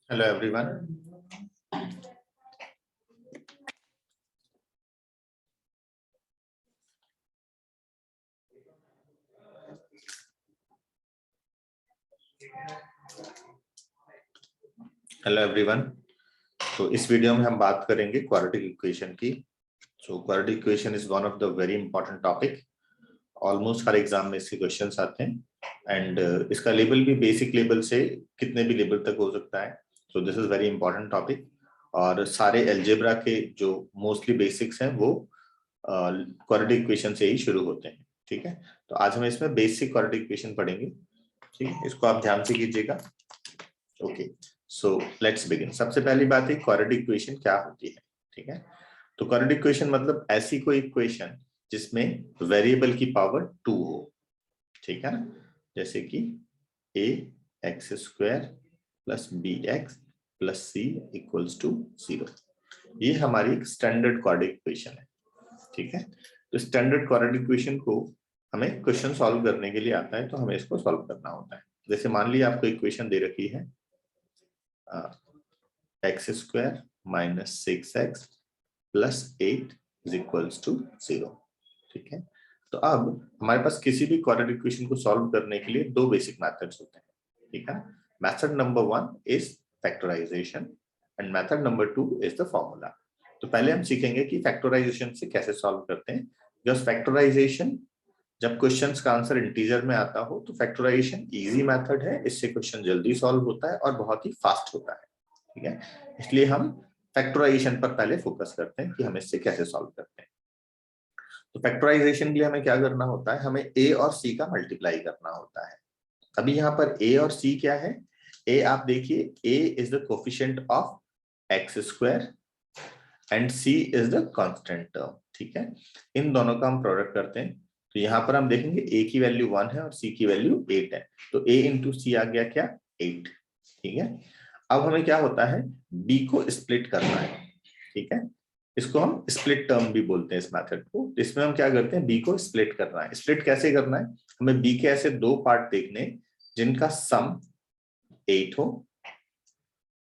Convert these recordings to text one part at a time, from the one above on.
Hello everyone. Hello everyone. तो इस video में हम बात करेंगे क्वाड्रेटिक इक्वेशन की। Quadratic equation is one of the very important topic. Almost her exam में इसके क्वेश्चंस आते हैं एंड इसका लेवल भी बेसिक लेवल से कितने भी लेवल तक हो सकता है। सो this is very important topic. और सारे अलजेब्रा के जो मोस्टली बेसिक्स हैं वो क्वाड्रेटिक इक्वेशन से ही शुरू होते हैं। ठीक है, तो आज हम इसमें बेसिक क्वाड्रेटिक इक्वेशन पढ़ेंगे। ठीक है, इसको आप ध्यान से कीजिएगा। Okay, so let's begin. सबसे पहली बात है क्वाड्रेटिक इक्वेशन क्या होती है। ठीक है, तो क्वाड्रेटिक इक्वेशन मतलब ऐसी कोई इक्वेशन जिसमें वेरिएबल की पावर 2 हो। ठीक है ना, जैसे कि a x square plus B X plus C equals to 0। ये हमारी एक स्टैंडर्ड क्वाड्रेटिक इक्वेशन है। ठीक है, तो स्टैंडर्ड क्वाड्रेटिक इक्वेशन को हमें क्वेश्चन सॉल्व करने के लिए आता है, तो हमें इसको सॉल्व करना होता है। जैसे मान लीजिए आपको इक्वेशन दे रखी है X square minus 6x plus 8 is equals to 0। ठीक है, तो अब हमारे पास किसी भी क्वाड्रेटिक इक्वेशन को सॉल्व करने के लिए दो बेसिक मेथड्स होते हैं। ठीक है, method number 1 is factorization and method number 2 is the formula. तो पहले हम सीखेंगे कि फैक्टराइजेशन से कैसे सॉल्व करते हैं। जस्ट फैक्टराइजेशन, जब क्वेश्चंस का आंसर इंटीजर में आता हो तो फैक्टराइजेशन इजी मेथड है, इससे क्वेश्चन जल्दी सॉल्व होता है और बहुत ही फास्ट होता है। ठीक है, इसलिए हम फैक्टराइजेशन पर पहले फोकस करते हैं कि हम इससे कैसे सॉल्व करते हैं। तो फैक्टराइजेशन के लिए हमें क्या करना होता है, हमें a और c का मल्टीप्लाई करना होता है। अभी यहाँ पर a और c क्या है, a आप देखिए a is the coefficient of x square and c is the constant term. ठीक है, इन दोनों का हम प्रोडक्ट करते हैं, तो यहाँ पर हम देखेंगे a की वैल्यू 1 है और c की वैल्यू 8 है, तो a इंटू सी आ गया क्या 8। ठीक है, अब हमें क्या होता है b को स्प्लिट करना है। ठीक है, इसको हम स्प्लिट टर्म भी बोलते हैं इस मेथड को। इसमें हम क्या करते हैं, b को स्प्लिट करना है। स्प्लिट कैसे करना है, हमें b के ऐसे दो पार्ट देखने जिनका सम 8 हो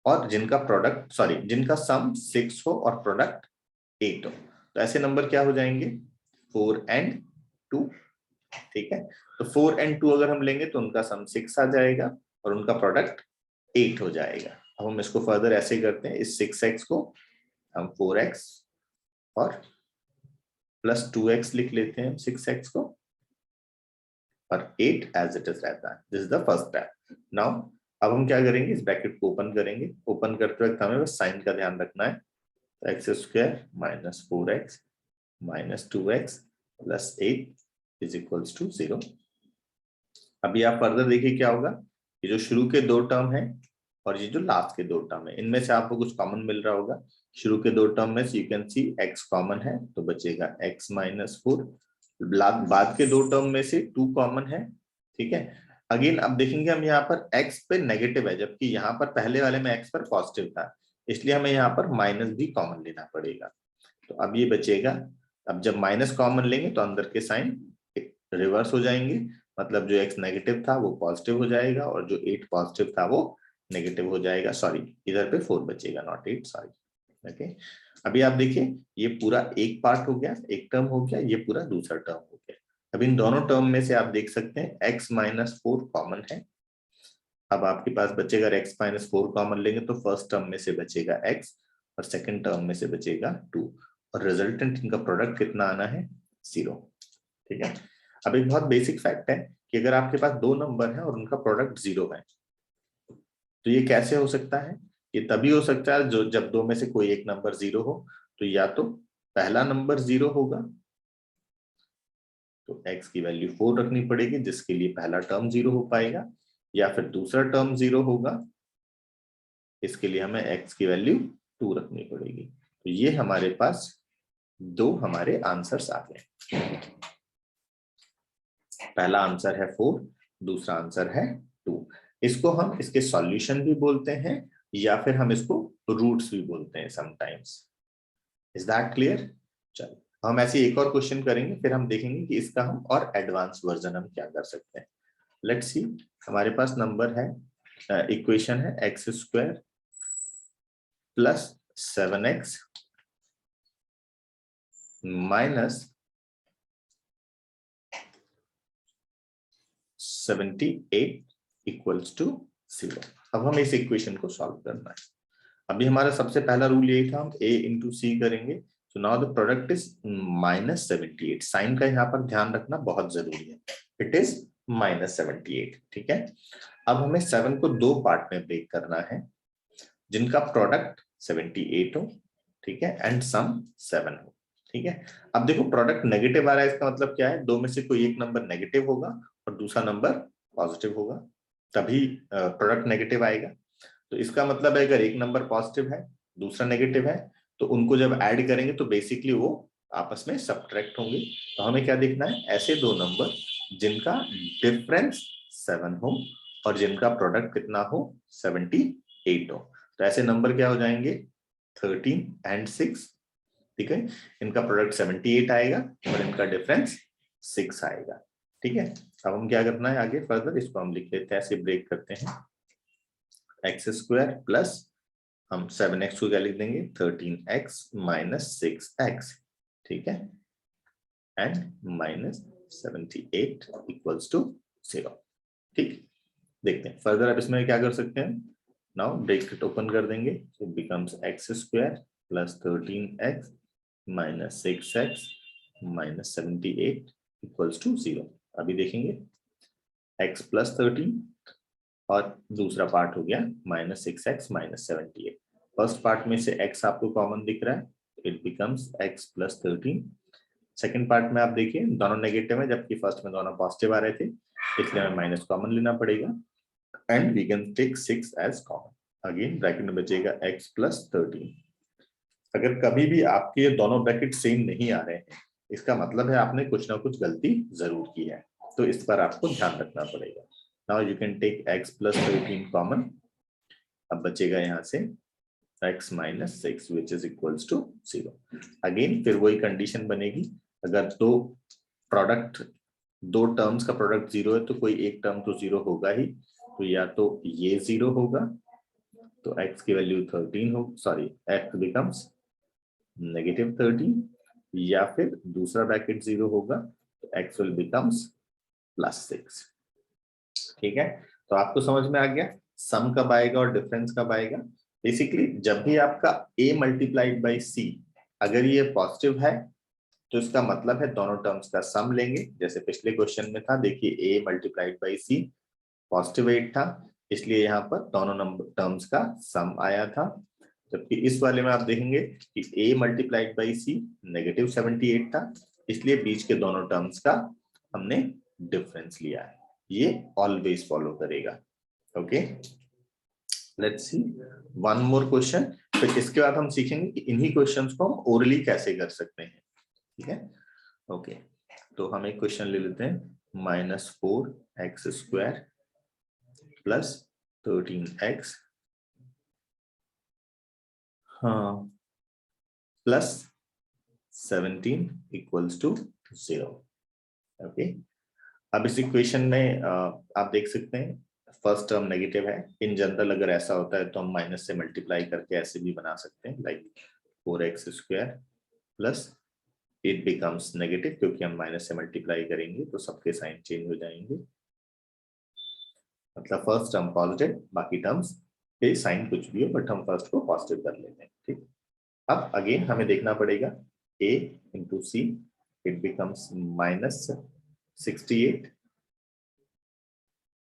और जिनका सम 6 हो और प्रोडक्ट 8 हो। तो ऐसे नंबर क्या हो जाएंगे 4 and 2। ठीक है, तो 4 and 2 अगर हम लेंगे तो उनका सम 6 आ जाएगा और उनका प्रोडक्ट 8 हो जाएगा। अब हम इसको फर्दर ऐसे करते हैं, इस 6x को हम 4x और प्लस 2x लिख लेते हैं 6x को और 8 एज इट इज रहता है। This is the first step. Now अब हम क्या करेंगे, इस ब्रैकेट को ओपन करेंगे। ओपन करते वक्त हमें बस साइन का ध्यान रखना है। X square minus 4x minus 2x plus 8 is equals to 0। अभी आप फर्दर देखिए क्या होगा, ये जो शुरू के दो टर्म है और ये जो लास्ट के दो टर्म है, इनमें से आपको कुछ कॉमन मिल रहा होगा। शुरू के दो टर्म में you can see x common है तो बचेगा x माइनस 4। बाद के दो टर्म में से 2 कॉमन है। ठीक है, अगेन अब देखेंगे हम यहाँ पर x पे नेगेटिव है जबकि यहाँ पर पहले वाले में x पर पॉजिटिव था, इसलिए हमें यहाँ पर माइनस भी कॉमन लेना पड़ेगा। तो अब ये बचेगा, अब जब माइनस कॉमन लेंगे तो अंदर के साइन रिवर्स हो जाएंगे, मतलब जो x नेगेटिव था वो पॉजिटिव हो जाएगा और जो 8 पॉजिटिव था वो नेगेटिव हो जाएगा। सॉरी, इधर पे 4 बचेगा नॉट 8, सॉरी। ओके, अभी आप देखिए ये पूरा एक पार्ट हो गया, एक टर्म हो गया, ये पूरा दूसरा टर्म हो गया। अब इन दोनों टर्म में से आप देख सकते हैं x माइनस 4 कॉमन है। अब आपके पास बचेगा x माइनस 4 कॉमन लेंगे तो फर्स्ट टर्म में से बचेगा x और सेकंड टर्म में से बचेगा 2 और रिजल्टेंट इनका प्रोडक्ट कितना आना है 0। ठीक है, अब एक बहुत बेसिक फैक्ट है कि अगर आपके पास दो नंबर है और उनका प्रोडक्ट 0 है तो ये कैसे हो सकता है, ये तभी हो सकता है जो जब दो में से कोई एक नंबर 0 हो। तो या तो पहला नंबर 0 होगा तो x की वैल्यू 4 रखनी पड़ेगी जिसके लिए पहला टर्म 0 हो पाएगा, या फिर दूसरा टर्म 0 होगा, इसके लिए हमें x की वैल्यू 2 रखनी पड़ेगी। तो ये हमारे पास दो हमारे आंसर्स आ गए। पहला आंसर है 4, दूसरा आंसर है 2। इसको हम इसके सॉल्यूशन भी बोलते हैं या फिर हम इसको रूट्स भी बोलते हैं समटाइम्स। Is that clear? चलो हम ऐसे एक और क्वेश्चन करेंगे, फिर हम देखेंगे कि इसका हम और एडवांस वर्जन हम क्या कर सकते हैं। लेट्स सी, हमारे पास नंबर है, इक्वेशन है X square plus 7x minus 78 equals to 0। अब हमें इस इक्वेशन को सॉल्व करना है। अभी हमारा सबसे पहला रूल यही था, हम a इंटू सी करेंगे। तो now the product is -78। Sign का यहाँ पर ध्यान रखना बहुत जरूरी है, इट इज -78। ठीक है, अब हमें 7 को दो पार्ट में ब्रेक करना है जिनका प्रोडक्ट 78 हो, ठीक है, एंड सम 7 हो। ठीक है, अब देखो प्रोडक्ट नेगेटिव आ रहा है, इसका मतलब क्या है, दो में से कोई एक नंबर नेगेटिव होगा और दूसरा नंबर पॉजिटिव होगा, तभी प्रोडक्ट नेगेटिव आएगा। तो इसका मतलब है अगर एक नंबर पॉजिटिव है दूसरा नेगेटिव है तो उनको जब ऐड करेंगे तो बेसिकली वो आपस में सब्ट्रैक्ट होंगे। तो हमें क्या देखना है, ऐसे दो नंबर जिनका डिफरेंस 7 हो और जिनका प्रोडक्ट कितना हो 78 हो। तो ऐसे नंबर क्या हो जाएंगे 13 एंड 6। ठीक है, इनका प्रोडक्ट 78 आएगा और इनका डिफरेंस 6 आएगा। ठीक है, अब हम क्या करना है आगे फर्दर, इसको हम लिख लेते हैं, ऐसे ब्रेक करते हैं, एक्स स्क्वायर प्लस हम 7x को क्या लिख देंगे 13x माइनस 6x। ठीक है, एंड माइनस 78 इक्वल्स टू 0। ठीक, देखते हैं फर्दर अब इसमें क्या कर सकते हैं। नाउ ब्रैकेट ओपन कर देंगे, so becomes x square plus 13x minus 6x minus 78 equals to 0। अभी देखेंगे x प्लस 13 और दूसरा पार्ट हो गया -6x माइनस 78। फर्स्ट पार्ट में से x आपको कॉमन दिख रहा है, it becomes x plus 13। Second part में आप देखिए दोनों नेगेटिव है जबकि फर्स्ट में दोनों पॉजिटिव आ रहे थे, इसलिए हमें माइनस कॉमन लेना पड़ेगा and we can take 6 as common. Again bracket में बचेगा x प्लस 13। अगर कभी भी आपके दोनों ब्रैकेट सेम नहीं आ रहे हैं इसका मतलब है आपने कुछ ना कुछ गलती जरूर की है, तो इस पर आपको ध्यान रखना पड़ेगा। Now you can take x plus 13 common. अब बचेगा यहाँ से x minus 6 which is equals to 0। Again फिर वही कंडीशन बनेगी, अगर दो टर्म्स का प्रोडक्ट 0 है तो कोई एक टर्म तो 0 होगा ही, तो या तो ये 0 होगा तो x की वैल्यू 13 हो, सॉरी x बिकम्स -13, या फिर दूसरा ब्रैकेट 0 होगा तो x विल बिकम्स +6। ठीक है, तो आपको समझ में आ गया सम कब आएगा और डिफरेंस कब आएगा। बेसिकली जब भी आपका a मल्टीप्लाइड बाई c अगर ये पॉजिटिव है तो इसका मतलब है दोनों टर्म्स का सम लेंगे, जैसे पिछले क्वेश्चन में था, देखिए a multiplied by c positive 8 था, इसलिए यहाँ पर दोनों नंबर टर्म्स का सम आया था। जबकि इस वाले में आप देखेंगे कि a multiplied by c negative 78 था, इसलिए बीच के दोनों टर्म्स का हमने डिफरेंस लिया है। ये ऑलवेज फॉलो करेगा। Okay, let's see one more question, फिर इसके बाद हम सीखेंगे कि इन्हीं क्वेश्चंस को हम ओरली कैसे कर सकते हैं। ठीक है, ओके, तो हम एक क्वेश्चन ले लेते हैं, -4x स्क्वायर प्लस 13x हाँ प्लस 17 इक्वल्स टू 0। ओके, अब इस इक्वेशन में आप देख सकते हैं फर्स्ट टर्म नेगेटिव है। इन जनरल अगर ऐसा होता है तो हम माइनस से मल्टीप्लाई करके ऐसे भी बना सकते हैं, like 4x square plus it becomes negative, क्योंकि हम माइनस से मल्टीप्लाई करेंगे तो सबके साइन चेंज हो जाएंगे, मतलब फर्स्ट टर्म पॉजिटिव बाकी टर्म्स पे साइन कुछ भी हो बट हम फर्स्ट को पॉजिटिव कर लेते हैं। ठीक, अब अगेन हमें देखना पड़ेगा a into C, it becomes -68।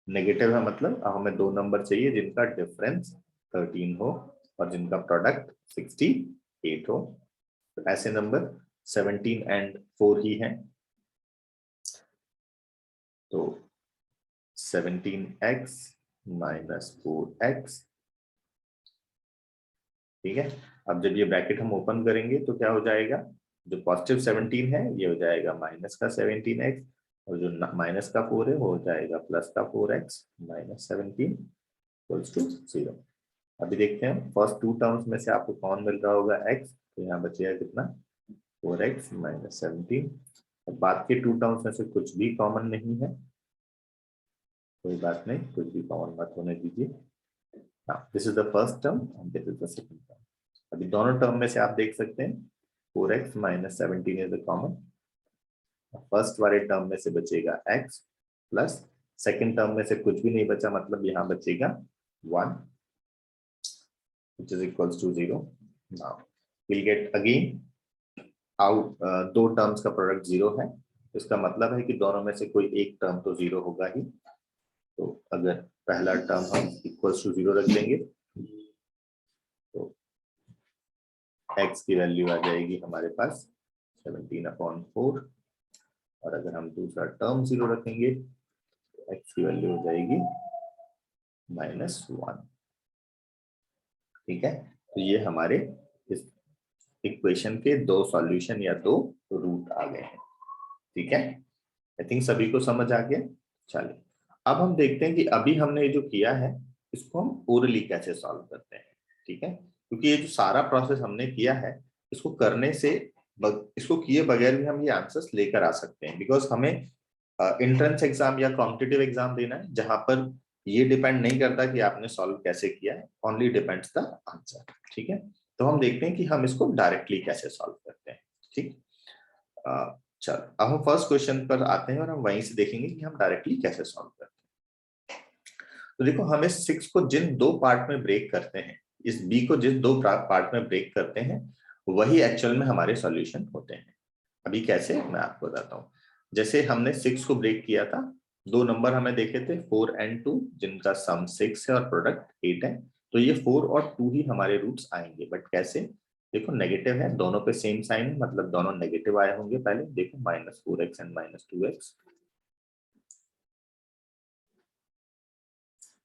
Negative है मतलब अब हमें दो नंबर चाहिए जिनका डिफरेंस 13 हो और जिनका प्रोडक्ट 68 हो। तो ऐसे नंबर 17 एंड 4 ही हैं, तो 17x माइनस 4x। ठीक है, अब जब ये ब्रैकेट हम ओपन करेंगे तो क्या हो जाएगा, जो पॉजिटिव 17 है ये हो जाएगा माइनस का 17x और जो माइनस का 4 है वो हो जाएगा प्लस का 4x माइनस 17 इक्वल्स टू 0। अभी देखते हैं फर्स्ट टू टर्म्स में से आपको कौन मिल रहा होगा x, तो यहाँ बचेगा कितना 4x माइनस 17। बाद के टू टर्म्स में से कुछ भी कॉमन नहीं है, कोई बात नहीं, कुछ भी कॉमन मत होने दीजिए। Now, this is the first term and this is the second term. अभी दोनों टर्म में से आप देख सकते हैं 4x minus 17 is common. First वाले टर्म में से बचेगा x प्लस सेकेंड टर्म में से कुछ भी नहीं बचा, मतलब यहाँ बचेगा 1 which is equals to 0. Now we'll get again out, दो टर्म्स का प्रोडक्ट 0 है, इसका मतलब है कि दोनों में से कोई एक टर्म तो 0 होगा ही। तो अगर पहला टर्म हम इक्वल्स टू 0 रख देंगे तो x की वैल्यू आ जाएगी हमारे पास 17/4, और अगर हम दूसरा टर्म 0 रखेंगे तो x की वैल्यू हो जाएगी -1। ठीक है, तो ये हमारे इस इक्वेशन के दो सॉल्यूशन या दो रूट आ गए हैं। ठीक है, आई थिंक सभी को समझ आ गया। चलिए अब हम देखते हैं कि अभी हमने जो किया है इसको हम ओरली कैसे सॉल्व करते हैं। ठीक है, क्योंकि ये जो सारा प्रोसेस हमने किया है इसको करने से इसको किए बगैर भी हम ये आंसर्स लेकर आ सकते हैं, बिकॉज हमें एंट्रेंस एग्जाम या कॉम्पिटिटिव एग्जाम देना है जहां पर ये डिपेंड नहीं करता कि आपने सॉल्व कैसे किया है, ओनली डिपेंड्स द आंसर। ठीक है, तो हम देखते हैं कि हम इसको डायरेक्टली कैसे सॉल्व करते हैं। ठीक, चलो अब हम फर्स्ट क्वेश्चन पर आते हैं और हम वहीं से देखेंगे कि हम डायरेक्टली कैसे सॉल्व करते हैं। तो देखो, हम इस 6 को जिन दो पार्ट में ब्रेक करते हैं, इस b को जिस दो पार्ट में ब्रेक करते हैं वही एक्चुअल में हमारे सॉल्यूशन होते हैं। अभी कैसे मैं आपको बताता हूँ। जैसे हमने 6 को ब्रेक किया था, दो नंबर हमें देखे थे 4 and 2 जिनका सम 6 है और प्रोडक्ट 8 है, तो ये 4 और 2 ही हमारे रूट्स आएंगे। बट कैसे, देखो नेगेटिव है, दोनों पे सेम साइन है, मतलब दोनों नेगेटिव आए होंगे। पहले देखो -4x and -2x,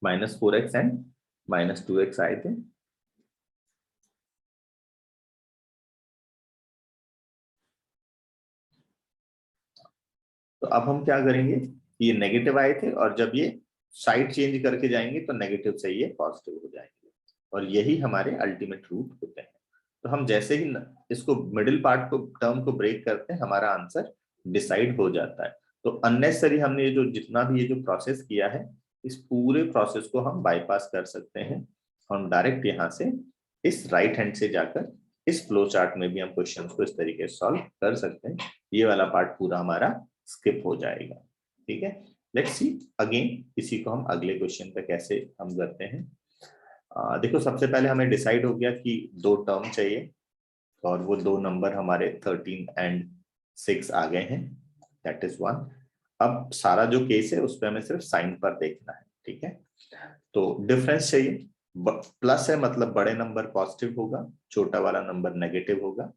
-4x and -2x आए थे। तो अब हम क्या करेंगे, ये नेगेटिव आए थे और जब ये साइड चेंज करके जाएंगे तो नेगेटिव से ये पॉजिटिव हो जाएंगे, और यही हमारे अल्टीमेट रूट होते हैं। तो हम जैसे ही इसको मिडिल पार्ट को टर्म को ब्रेक करते हैं हमारा आंसर डिसाइड हो जाता है। तो अननेसेसरी हमने ये जो जितना भी ये जो प्रोसेस किया है इस पूरे प्रोसेस को हम बाईपास कर सकते हैं। हम डायरेक्ट यहाँ से इस राइट हैंड से जाकर इस फ्लो चार्ट में भी हम क्वेश्चंस को इस तरीके से सॉल्व कर सकते हैं। ये वाला पार्ट पूरा हमारा स्किप हो जाएगा। ठीक है, लेट्स सी अगेन इसी को हम अगले क्वेश्चन पे कैसे हम करते हैं। देखो सबसे पहले हमें डिसाइड हो गया कि दो टर्म चाहिए और वो दो नंबर हमारे 13 एंड 6 आ गए हैं, दैट इज 1। अब सारा जो केस है उस पर हमें सिर्फ साइन पर देखना है। ठीक है, तो डिफरेंस चाहिए, प्लस है मतलब बड़े नंबर पॉजिटिव होगा, छोटा वाला नंबर नेगेटिव होगा।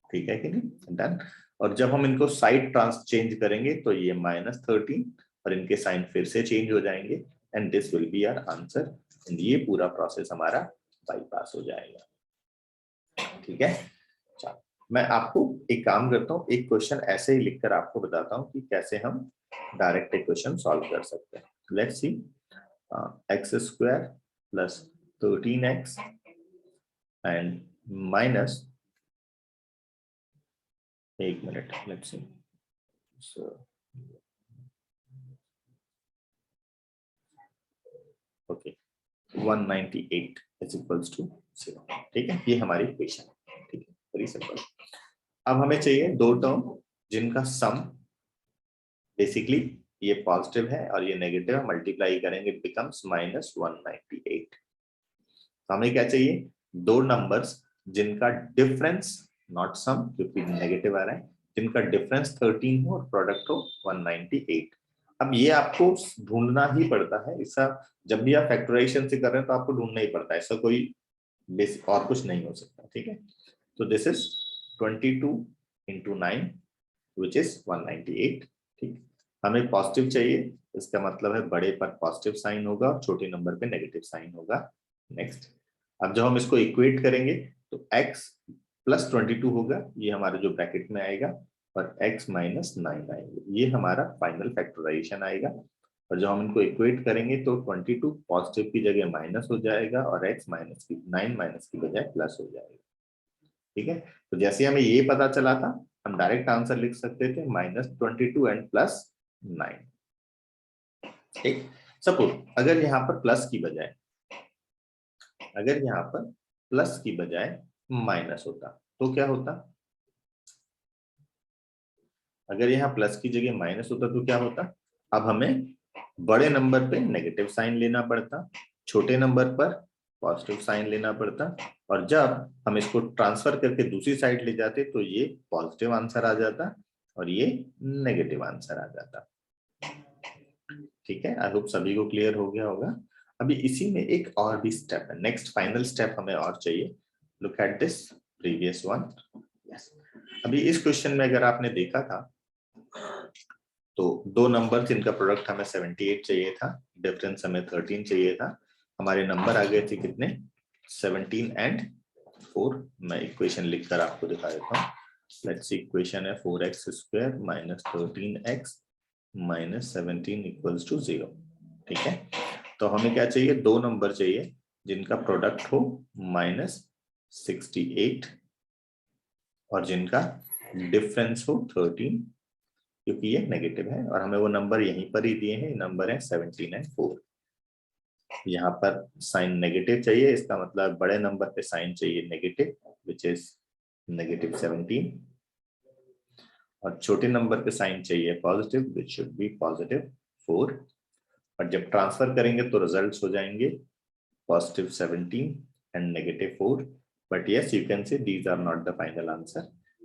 ठीक है कि नहीं, डन। और जब हम इनको साइड ट्रांस चेंज करेंगे तो ये -13 और इनके साइन फिर से चेंज हो जाएंगे and this will be our answer. ये पूरा प्रोसेस हमारा बाईपास हो जाएगा। ठीक है, चलो मैं आपको एक काम करता हूँ, एक क्वेश्चन ऐसे ही लिखकर आपको बताता हूँ कि कैसे हम डायरेक्ट इक्वेशन सॉल्व कर सकते हैं। Let's see x² + 13x and minus, एक मिनट, let's see, so okay 198 is equals to 0। ठीक है, ये हमारी इक्वेशन है। ठीक है, वेरी सिंपल। अब हमें चाहिए दो टर्म जिनका सम बेसिकली ये पॉजिटिव है और ये नेगेटिव है, मल्टीप्लाई करेंगे बिकम्स -198। हमें क्या चाहिए, दो नंबर्स जिनका डिफरेंस, नॉट सम क्योंकि नेगेटिव आ रहा है, जिनका डिफरेंस 13 हो और प्रोडक्ट हो 198। अब ये आपको ढूंढना ही पड़ता है, ऐसा जब भी आप फैक्टराइजेशन से कर रहे हैं तो आपको ढूंढना ही पड़ता है, ऐसा कोई बेसिक और कुछ नहीं हो सकता। ठीक है, तो दिस इज 22 × 9 विच इज 198। ठीक, हमें पॉजिटिव चाहिए, इसका मतलब है बड़े पर पॉजिटिव साइन होगा और छोटे नंबर पे नेगेटिव साइन होगा। नेक्स्ट, अब जब हम इसको इक्वेट करेंगे तो x + 22 होगा, ये हमारे जो ब्रैकेट में आएगा, और x - 9 आएंगे, ये हमारा फाइनल फैक्टराइजेशन आएगा। और जब हम इनको इक्वेट करेंगे तो 22 पॉजिटिव की जगह माइनस हो जाएगा और x -9 माइनस की बजाय प्लस हो जाएगा। ठीक है, तो जैसे हमें ये पता चला था हम डायरेक्ट आंसर लिख सकते थे -22 एंड +9। ठीक, सपोज अगर यहाँ पर प्लस की बजाय माइनस होता तो क्या होता, अगर यहाँ प्लस की जगह माइनस होता तो क्या होता, अब हमें बड़े नंबर पे नेगेटिव साइन लेना पड़ता, छोटे नंबर पर पॉजिटिव साइन लेना पड़ता, और जब हम इसको ट्रांसफर करके दूसरी साइड ले जाते तो ये पॉजिटिव आंसर आ जाता और ये नेगेटिव आंसर आ जाता। ठीक है, आई होप सभी को क्लियर हो गया होगा। अभी इसी में एक और भी स्टेप है, नेक्स्ट फाइनल स्टेप हमें और चाहिए। Look at this previous one. Yes, अभी इस क्वेश्चन में अगर आपने देखा था तो दो नंबर जिनका प्रोडक्ट हमें 78 चाहिए था, डिफरेंस हमें 13 चाहिए था, हमारे नंबर आ गए थे कितने, 17 एंड 4। मैं इक्वेशन लिखकर आपको दिखा देता हूँ। लेट्स सी, इक्वेशन है 4x square minus 13x minus 17 equals to 0। ठीक है, तो हमें क्या चाहिए, दो नंबर चाहिए जिनका प्रोडक्ट हो -68 और जिनका डिफरेंस हो 13, क्योंकि ये नेगेटिव है और हमें वो नंबर यहीं पर ही दिए हैं, नंबर है 17 एंड 4। यहाँ पर साइन नेगेटिव चाहिए, इसका मतलब बड़े नंबर पे साइन चाहिए नेगेटिव, विच इज -17, और छोटे नंबर पे साइन चाहिए पॉजिटिव, विच शुड बी +4। और जब ट्रांसफर करेंगे तो रिजल्ट्स हो जाएंगे +17 and -4। But yes, you can say these are not the final answer.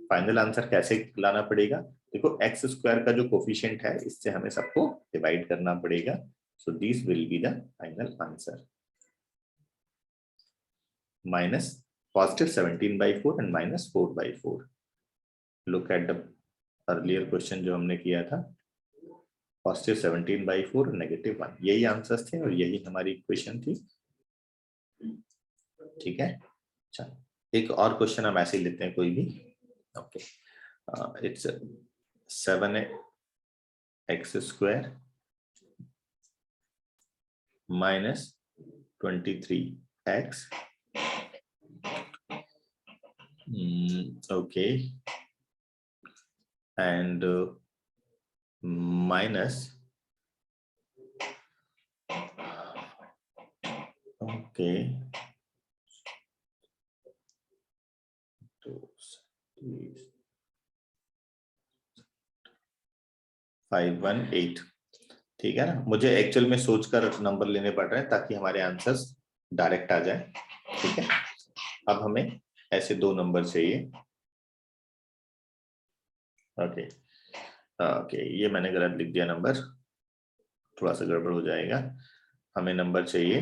Final answer कैसे लाना पड़ेगा, देखो एक्स स्क्वायर का जो कोफिशिएंट है इससे हमें सबको डिवाइड करना पड़ेगा, so this will be the final answer, minus +17/4 and -4/4। Look at the earlier question जो हमने किया था, +17/4 -1, यही आंसर्स थे और यही हमारी इक्वेशन थी। ठीक है, चलो एक और क्वेश्चन हम ऐसे ही लेते हैं कोई भी। Okay, it's 7x square minus 23x, okay, and minus, okay, 518। ठीक है ना, मुझे एक्चुअल में सोचकर नंबर लेने पड़ रहे हैं ताकि हमारे आंसर्स डायरेक्ट आ जाए। ठीक है, अब हमें ऐसे दो नंबर चाहिए। ओके ओके, ये मैंने गलत लिख दिया नंबर, थोड़ा सा गड़बड़ हो जाएगा। हमें नंबर चाहिए,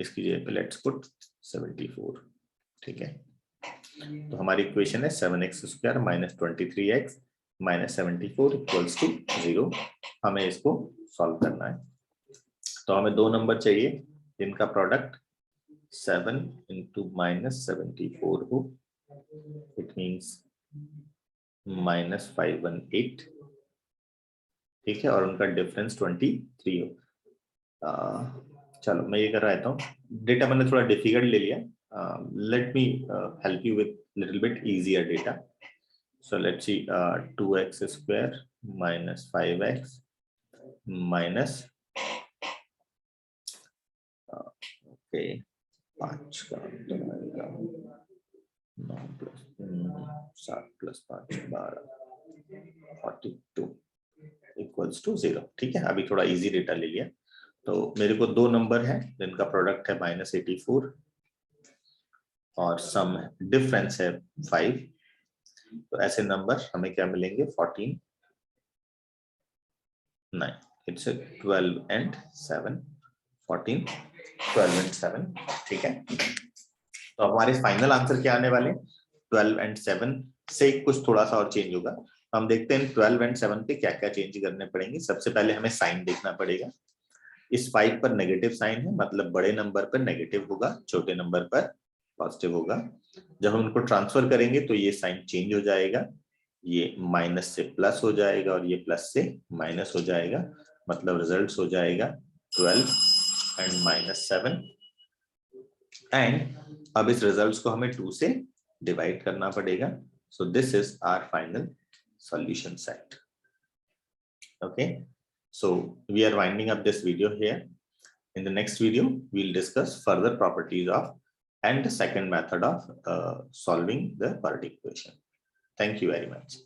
इसकी जगह पे लेट्स पुट 74। ठीक है, तो हमारी इक्वेशन है 7x square minus 23x minus 74 equals to 0। हमें इसको सॉल्व करना है, तो हमें दो नंबर चाहिए जिनका प्रोडक्ट 7 इंटू -74 हो, इट मीन्स -518। ठीक है, और उनका डिफरेंस 23 हो। चलो मैं ये कर रहा था, डेटा मैंने थोड़ा डिफिकल्ट ले लिया, let me help you with little bit easier data. So let's see, 2x square minus 5x minus, okay, 5 का अंतर आएगा 9 प्लस 7 प्लस 5 12 42 इक्वल्स टू 0। ठीक है, अभी थोड़ा इजी डेटा ले लिया। तो मेरे को दो नंबर है जिनका प्रोडक्ट है -84 और सम डिफरेंस है 5, तो ऐसे नंबर हमें क्या मिलेंगे, 14 9, इट्स 12 एंड 7, 14 12 एंड 7। ठीक है, तो हमारे फाइनल आंसर क्या आने वाले, 12 एंड 7 से कुछ थोड़ा सा और चेंज होगा। हम देखते हैं 12 एंड 7 पे क्या क्या चेंज करने पड़ेंगे। सबसे पहले हमें साइन देखना पड़ेगा, इस 5 पर नेगेटिव साइन है, मतलब बड़े नंबर पर नेगेटिव होगा, छोटे नंबर पर पॉजिटिव होगा। जब हम उनको ट्रांसफर करेंगे तो ये साइन चेंज हो जाएगा, ये माइनस से प्लस हो जाएगा और ये प्लस से माइनस हो जाएगा, मतलब रिजल्ट्स हो जाएगा 12 एंड -7। एंड अब इस रिजल्ट्स को हमें 2 से डिवाइड करना पड़ेगा, so this is our final solution set. Okay, so we are winding up this video here. In the next video we'll discuss further properties of and the second method of solving the quadratic equation. Thank you very much.